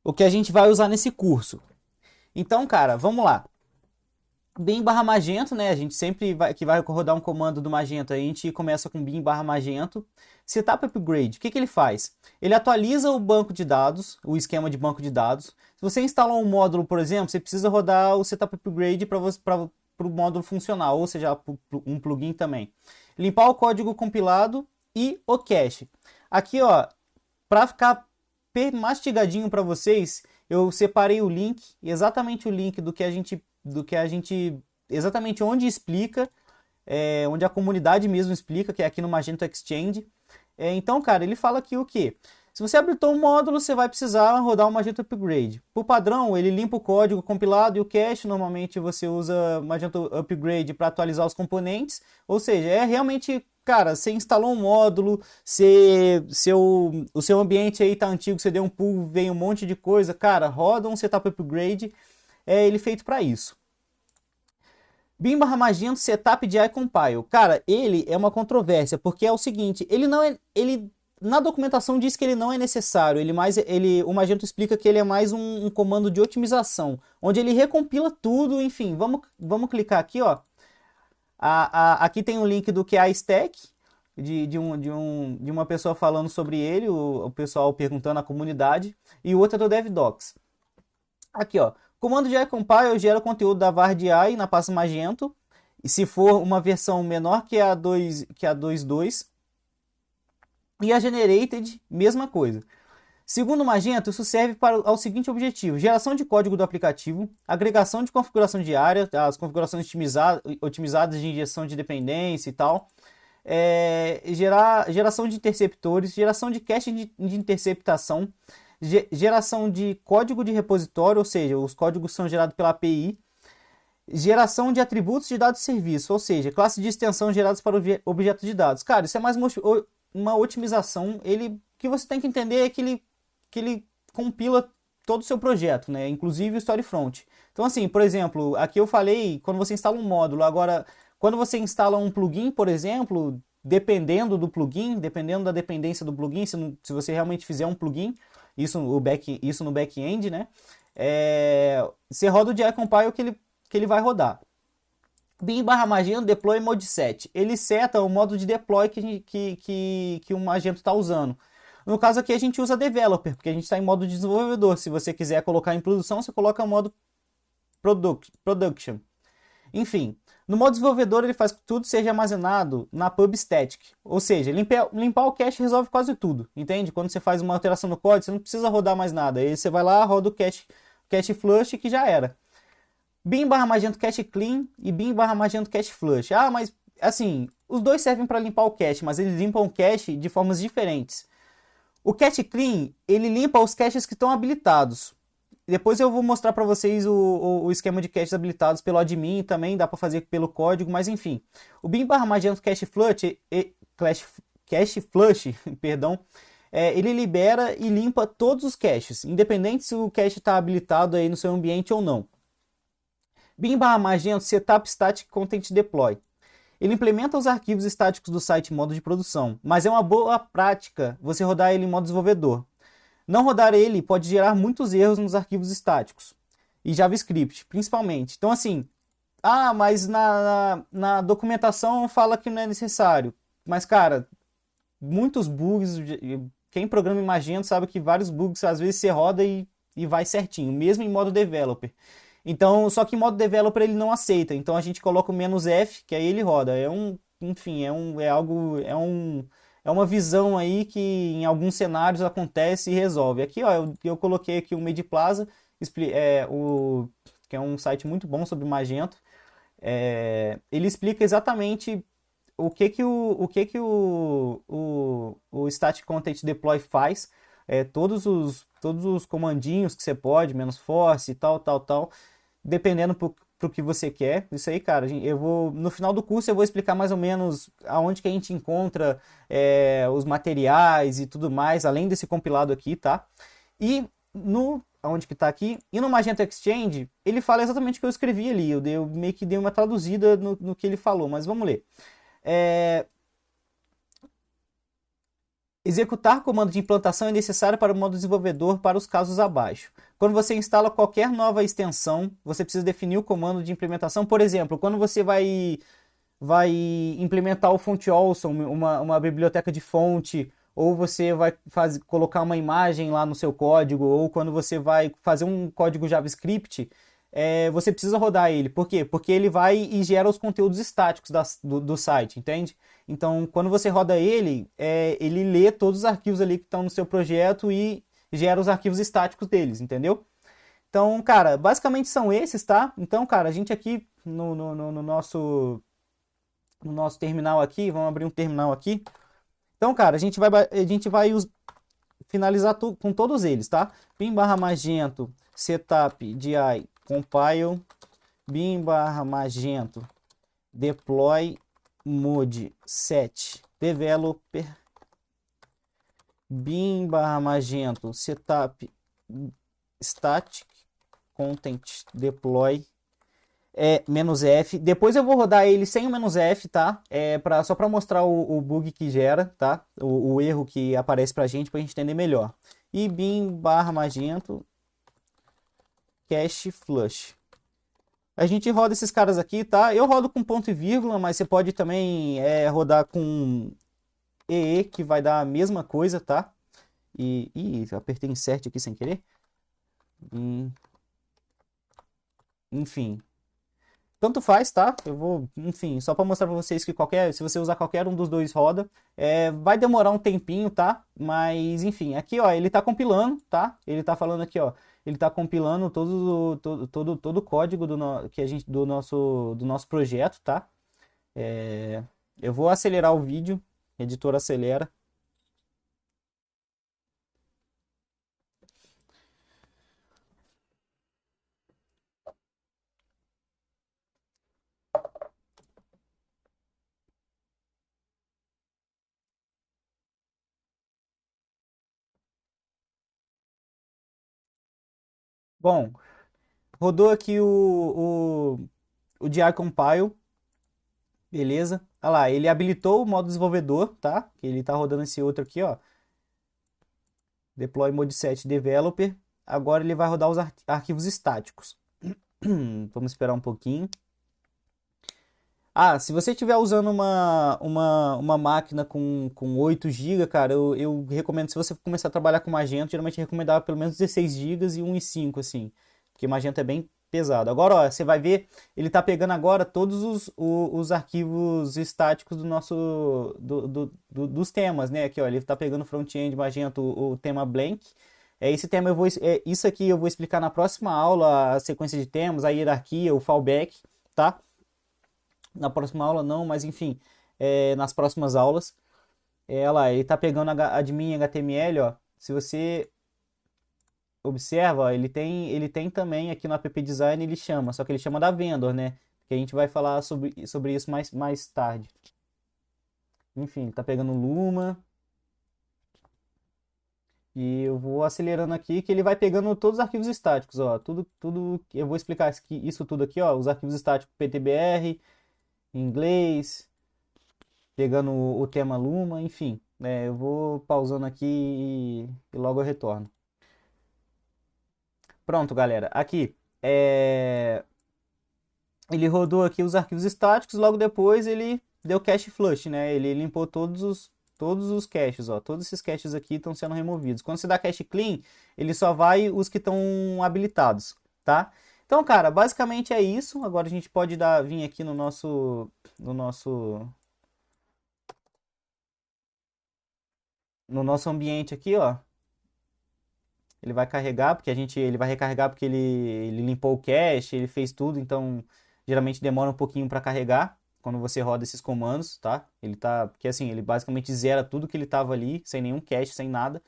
o que a gente vai usar nesse curso. Então, cara, vamos lá. Bin barra Magento, né? A gente sempre vai rodar um comando do Magento, a gente começa com bin barra Magento. Setup upgrade, o que ele faz? Ele atualiza o banco de dados, o esquema de banco de dados. Se você instalar um módulo, por exemplo, você precisa rodar o setup upgrade para o módulo funcionar, ou seja, um plugin também. Limpar o código compilado e o cache. Aqui, ó, para ficar mastigadinho para vocês, eu separei o link, exatamente o link do que a gente exatamente onde explica, onde a comunidade mesmo explica, que é aqui no Magento Exchange. Então, cara, ele fala aqui o que? Se você habilitou um módulo, você vai precisar rodar o Magento Upgrade. Por padrão, ele limpa o código compilado e o cache. Normalmente você usa Magento Upgrade para atualizar os componentes. Ou seja, é realmente, cara, você instalou um módulo, o seu ambiente aí tá antigo, você deu um pull, veio um monte de coisa, cara, roda um Setup Upgrade, ele feito para isso. Bin barra Magento Setup de iCompile. Cara, ele é uma controvérsia, porque é o seguinte, na documentação diz que ele não é necessário, o Magento explica que ele é mais um comando de otimização, onde ele recompila tudo, enfim, vamos clicar aqui, ó. Aqui tem um link do QA Stack, de uma pessoa falando sobre ele, o pessoal perguntando à comunidade, e o outro é do DevDocs. Aqui, ó. Comando de iCompile gera o conteúdo da var de i na pasta Magento. E se for uma versão menor que a 2.2. E a Generated, mesma coisa. Segundo o Magento, isso serve ao seguinte objetivo: geração de código do aplicativo, agregação de configuração diária, as configurações otimizadas de injeção de dependência e tal, geração de interceptores, geração de cache de interceptação, geração de código de repositório, ou seja, os códigos são gerados pela API, geração de atributos de dados de serviço, ou seja, classe de extensão geradas para o objeto de dados. Cara, isso é mais uma otimização. Que você tem que entender é que ele compila todo o seu projeto, né? Inclusive o Storyfront. Então, assim, por exemplo, aqui eu falei quando você instala um módulo. Agora, quando você instala um plugin, por exemplo, dependendo do plugin, dependendo da dependência do plugin, se você realmente fizer um plugin, isso no back-end, né? Você roda o iCompile que ele vai rodar. Bin barra Magento Deploy Mode Set. Ele seta o modo de deploy que o Magento está usando. No caso aqui a gente usa Developer, porque a gente está em modo de desenvolvedor. Se você quiser colocar em produção, você coloca o modo Production. Enfim, no modo desenvolvedor ele faz que tudo seja armazenado na pub static. Ou seja, limpar o cache resolve quase tudo, entende? Quando você faz uma alteração no código, você não precisa rodar mais nada. Aí você vai lá, roda o cache flush que já era. Bin barra Magento Cache Clean e Bin barra Magento Cache Flush. Ah, mas assim, os dois servem para limpar o cache, mas eles limpam o cache de formas diferentes. O Cache Clean, ele limpa os caches que estão habilitados. Depois eu vou mostrar para vocês o esquema de caches habilitados pelo admin, também dá para fazer pelo código, mas enfim. O Bin barra Magento Cache Flush, perdão, ele libera e limpa todos os caches, independente se o cache está habilitado aí no seu ambiente ou não. Bin barra Magento Setup Static Content Deploy. Ele implementa os arquivos estáticos do site em modo de produção, mas é uma boa prática você rodar ele em modo desenvolvedor. Não rodar ele pode gerar muitos erros nos arquivos estáticos e JavaScript, principalmente. Então, assim, mas na documentação fala que não é necessário. Mas, cara, muitos bugs, quem programa em Magento sabe que vários bugs às vezes você roda e vai certinho, mesmo em modo developer. Então, só que em modo developer ele não aceita. Então a gente coloca o "-f", que aí ele roda. Enfim, é uma visão aí que em alguns cenários acontece e resolve. Aqui, ó, eu coloquei aqui o Mediplaza, que é um site muito bom sobre Magento. Ele explica exatamente o que o Static Content Deploy faz. Todos os comandinhos que você pode, -force e tal, dependendo pro que você quer. Isso aí, cara, no final do curso eu vou explicar mais ou menos aonde que a gente encontra os materiais e tudo mais, além desse compilado aqui, tá? E aonde que tá aqui? E no Magento Exchange, ele fala exatamente o que eu escrevi ali. Eu meio que dei uma traduzida no que ele falou, mas vamos ler. Executar comando de implantação é necessário para o modo desenvolvedor para os casos abaixo. Quando você instala qualquer nova extensão, você precisa definir o comando de implementação. Por exemplo, quando você vai implementar o Font Awesome, uma biblioteca de fonte, ou você vai colocar uma imagem lá no seu código, ou quando você vai fazer um código JavaScript, você precisa rodar ele. Por quê? Porque ele vai e gera os conteúdos estáticos do site, entende? Então, quando você roda ele, ele lê todos os arquivos ali que estão no seu projeto e gera os arquivos estáticos deles, entendeu? Então, cara, basicamente são esses, tá? Então, cara, a gente aqui no nosso terminal aqui, vamos abrir um terminal aqui. Então, cara, a gente vai finalizar com todos eles, tá? Bin barra magento setup di compile bin barra magento deploy mode set developer bin barra magento setup static content deploy "-f". Depois eu vou rodar ele sem o "-f", tá? Só para mostrar o bug que gera, tá? O erro que aparece pra gente entender melhor. E bin barra magento cache flush. A gente roda esses caras aqui, tá? Eu rodo com ponto e vírgula, mas você pode também rodar com EE, que vai dar a mesma coisa, tá? Apertei insert aqui sem querer. Enfim. Tanto faz, tá? Eu vou, enfim, só para mostrar para vocês que se você usar qualquer um dos dois roda, vai demorar um tempinho, tá? Mas, enfim, aqui, ó, ele tá compilando, tá? Ele tá falando aqui, ó, ele tá compilando todo o código do nosso projeto, tá? Eu vou acelerar o vídeo, editor acelera. Bom, rodou aqui o DI Compile, beleza? Olha lá, ele habilitou o modo desenvolvedor, tá? Ele tá rodando esse outro aqui, ó. Deploy mode set developer. Agora ele vai rodar os arquivos estáticos. Vamos esperar um pouquinho. Se você estiver usando uma máquina com 8 GB, cara, eu recomendo, se você começar a trabalhar com Magento, geralmente recomendava pelo menos 16 GB e 1,5, assim. Porque Magento é bem pesado. Agora, ó, você vai ver, ele tá pegando agora todos os arquivos estáticos dos temas, né? Aqui, ó, ele tá pegando front-end Magento, o tema blank. Isso aqui eu vou explicar na próxima aula, a sequência de temas, a hierarquia, o fallback, tá? Na próxima aula não, mas enfim, nas próximas aulas. Olha lá, ele tá pegando admin HTML, ó. Se você observa, ó, ele tem também aqui no app design, ele chama, só que ele chama da vendor, né? Que a gente vai falar sobre isso mais tarde. Enfim, ele tá pegando Luma. E eu vou acelerando aqui que ele vai pegando todos os arquivos estáticos, ó. Tudo, eu vou explicar isso tudo aqui, ó. Os arquivos estáticos PTBR, em inglês, pegando o tema Luma, enfim. Eu vou pausando aqui e logo eu retorno. Pronto, galera. Aqui, ele rodou aqui os arquivos estáticos, logo depois ele deu cache flush, né? Ele limpou todos os caches, ó. Todos esses caches aqui estão sendo removidos. Quando você dá cache clean, ele só vai os que estão habilitados, tá? Então, cara, basicamente é isso. Agora a gente pode vir aqui no nosso ambiente aqui, ó. Ele vai carregar, ele vai recarregar porque ele limpou o cache, ele fez tudo, então geralmente demora um pouquinho para carregar quando você roda esses comandos, tá? Porque assim, ele basicamente zera tudo que ele tava ali, sem nenhum cache, sem nada.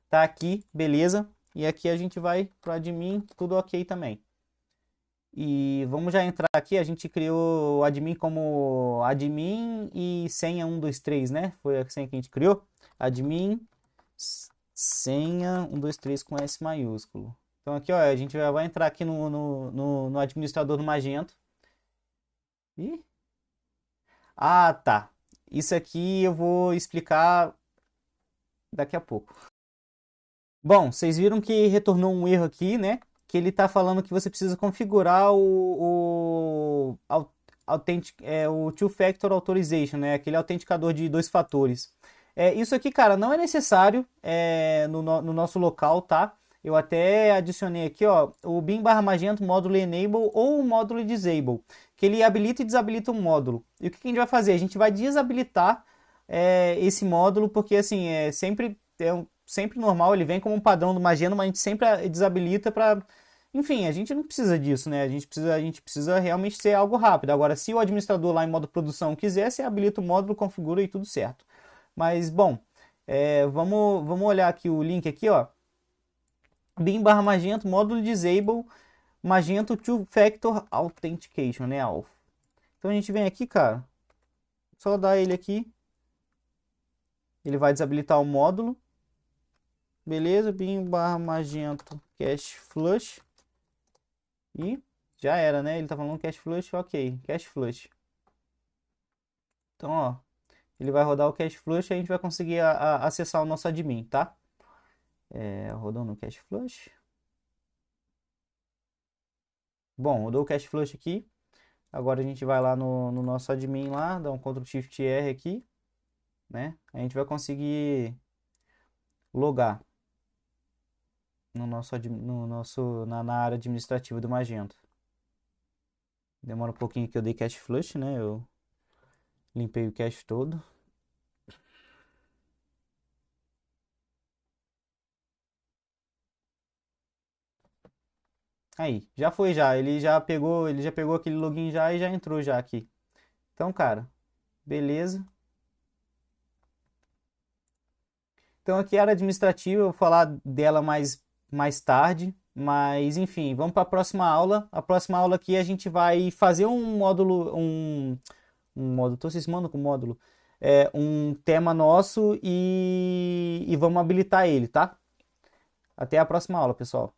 Tá aqui, beleza? E aqui a gente vai pro admin, tudo ok também. E vamos já entrar aqui, a gente criou o admin como admin e senha 123, né? Foi a senha que a gente criou. Admin, senha 123 com S maiúsculo. Então aqui, ó, a gente já vai entrar aqui no administrador do Magento. Tá. Isso aqui eu vou explicar daqui a pouco. Bom, vocês viram que retornou um erro aqui, né? Que ele está falando que você precisa configurar o Two-Factor Authorization, né? Aquele autenticador de dois fatores. Isso aqui, cara, não é necessário no nosso local, tá? Eu até adicionei aqui, ó, o bin/magento módulo enable ou o módulo disable, que ele habilita e desabilita o módulo. E o que a gente vai fazer? A gente vai desabilitar esse módulo, porque assim, sempre normal, ele vem como um padrão do Magento, mas a gente sempre desabilita para... Enfim, a gente não precisa disso, né? A gente precisa realmente ser algo rápido. Agora, se o administrador lá em modo produção quiser, você habilita o módulo, configura e tudo certo. Mas, bom, vamos olhar aqui o link aqui, ó. bin/magento, módulo disable, Magento Two-Factor Authentication, né? AUF. Então a gente vem aqui, cara, só dar ele aqui. Ele vai desabilitar o módulo. Beleza, bin/magento cache flush. E já era, né? Ele tá falando cache flush, ok, cache flush. Então, ó, ele vai rodar o cache flush e a gente vai conseguir acessar o nosso admin, tá? Rodando o cache flush. Bom, rodou o cache flush aqui. Agora a gente vai lá no nosso admin lá, dá um Ctrl Shift R aqui, né? A gente vai conseguir logar na área administrativa do Magento. Demora um pouquinho que eu dei cache flush, né? Eu limpei o cache todo. Aí, já foi já. Ele já pegou aquele login já e já entrou já aqui. Então, cara, beleza. Então aqui a área administrativa, eu vou falar dela mais tarde, mas enfim, vamos para a próxima aula. A próxima aula aqui a gente vai fazer um módulo, tô cismando com módulo, um tema nosso e vamos habilitar ele, tá? Até a próxima aula, pessoal.